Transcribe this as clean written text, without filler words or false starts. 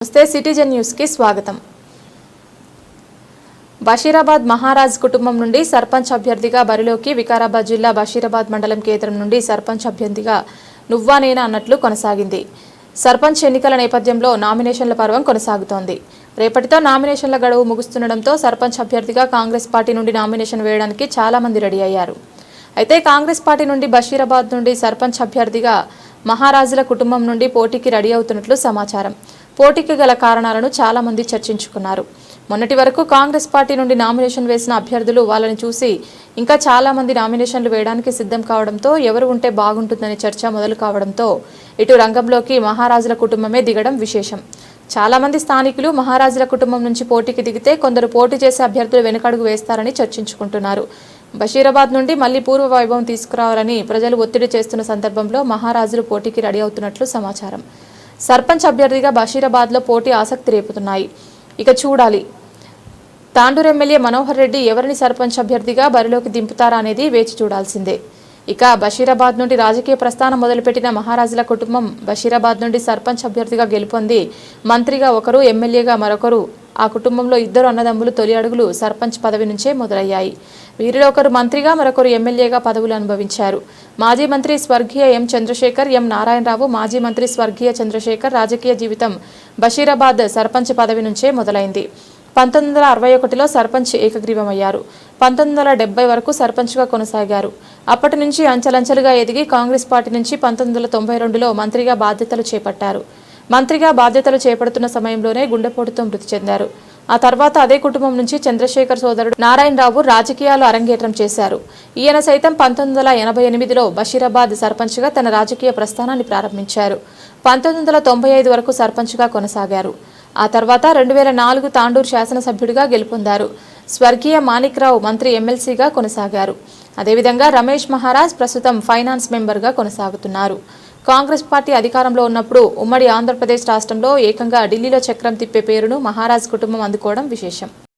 నమస్తే citizen news కి స్వాగతం। బషీరాబాద్ మహారాజ్ కుటుంబం నుండి సర్పంచ్ అభ్యర్థిగా బరిలోకి వికారాబాద్ జిల్లా బషీరాబాద్ మండలం కేంద్రం నుండి సర్పంచ్ అభ్యర్థిగా నువ్వానేనా అన్నట్లు కొనసాగింది। సర్పంచ్ ఎన్నికల నేపథ్యంలో నామినేషన్ల పర్వం కొనసాగుతోంది। రేపటితో నామినేషన్ల గడువు ముగుస్తుండటంతో సర్పంచ్ అభ్యర్థిగా కాంగ్రెస్ పార్టీ నుండి నామినేషన్ వేయడానికి చాలా మంది రెడీ అయ్యారు। అయితే కాంగ్రెస్ పార్టీ నుండి బషీరాబాద్ నుండి సర్పంచ్ అభ్యర్థిగా మహారాజుల కుటుంబం నుండి పోటీకి రెడీ అవుతున్నట్లు సమాచారం। పోటీకి గల కారణాలను చాలా మంది చర్చించుకున్నారు। మొన్నటి వరకు కాంగ్రెస్ పార్టీ నుండి నామినేషన్ వేసిన అభ్యర్థులు వాళ్ళని చూసి ఇంకా చాలా మంది నామినేషన్లు వేయడానికి సిద్ధం కావడంతో ఎవరు ఉంటే బాగుంటుందని చర్చ మొదలు కావడంతో ఇటు రంగంలోకి మహారాజుల కుటుంబమే దిగడం విశేషం। చాలా మంది స్థానికులు మహారాజుల కుటుంబం నుంచి పోటీకి దిగితే కొందరు పోటీ చేసే అభ్యర్థులు వెనుకడుగు వేస్తారని చర్చించుకుంటున్నారు। బషీరాబాద్ నుండి మళ్లీ పూర్వ వైభవం తీసుకురావాలని ప్రజలు ఒత్తిడి చేస్తున్న సందర్భంలో మహారాజులు పోటీకి రెడీ అవుతున్నట్లు సమాచారం। సర్పంచ్ అభ్యర్థిగా బషీరాబాద్లో పోటీ ఆసక్తి రేపుతున్నాయి। ఇక చూడాలి తాండూరు ఎమ్మెల్యే మనోహర్ రెడ్డి ఎవరిని సర్పంచ్ అభ్యర్థిగా బరిలోకి దింపుతారా అనేది వేచి చూడాల్సిందే। ఇక బషీరాబాద్ నుండి రాజకీయ ప్రస్థానం మొదలుపెట్టిన మహారాజుల కుటుంబం బషీరాబాద్ నుండి సర్పంచ్ అభ్యర్థిగా గెలుపొంది మంత్రిగా ఒకరు ఎమ్మెల్యేగా మరొకరు ఆ కుటుంబంలో ఇద్దరు అన్నదమ్ములు తొలి అడుగులు సర్పంచ్ పదవి నుంచే మొదలయ్యాయి। వీరిలో ఒకరు మంత్రిగా మరొకరు ఎమ్మెల్యేగా పదవులు అనుభవించారు। మాజీ మంత్రి స్వర్గీయ ఎం చంద్రశేఖర్, ఎం నారాయణరావు మాజీ మంత్రి స్వర్గీయ చంద్రశేఖర్ రాజకీయ జీవితం బషీరాబాద్ సర్పంచ్ పదవి నుంచే మొదలైంది। 1961లో సర్పంచ్ ఏకగ్రీవమయ్యారు। 1970 వరకు సర్పంచ్గా కొనసాగారు। అప్పటి నుంచి అంచెలంచెలుగా ఎదిగి కాంగ్రెస్ పార్టీ నుంచి 1992లో మంత్రిగా బాధ్యతలు చేపట్టారు। మంత్రిగా బాధ్యతలు చేపడుతున్న సమయంలోనే గుండెపోటుతో మృతి చెందారు। ఆ తర్వాత అదే కుటుంబం నుంచి చంద్రశేఖర్ సోదరుడు నారాయణరావు రాజకీయాలు అరంగేట్రం చేశారు। ఈయన సైతం 1988లో బషీరాబాద్ సర్పంచ్గా తన రాజకీయ ప్రస్థానాన్ని ప్రారంభించారు। 1995 వరకు సర్పంచ్గా కొనసాగారు। ఆ తర్వాత 2004 తాండూరు శాసనసభ్యుడిగా గెలుపొందారు। స్వర్గీయ మాణిక్రావు మంత్రి ఎమ్మెల్సీగా కొనసాగారు। అదేవిధంగా రమేష్ మహారాజ్ ప్రస్తుతం ఫైనాన్స్ మెంబర్గా కొనసాగుతున్నారు। కాంగ్రెస్ పార్టీ అధికారంలో ఉన్నప్పుడు ఉమ్మడి ఆంధ్రప్రదేశ్ రాష్ట్రంలో ఏకంగా ఢిల్లీలో చక్రం తిప్పే పేరును మహారాజ్ కుటుంబం అందుకోవడం విశేషం।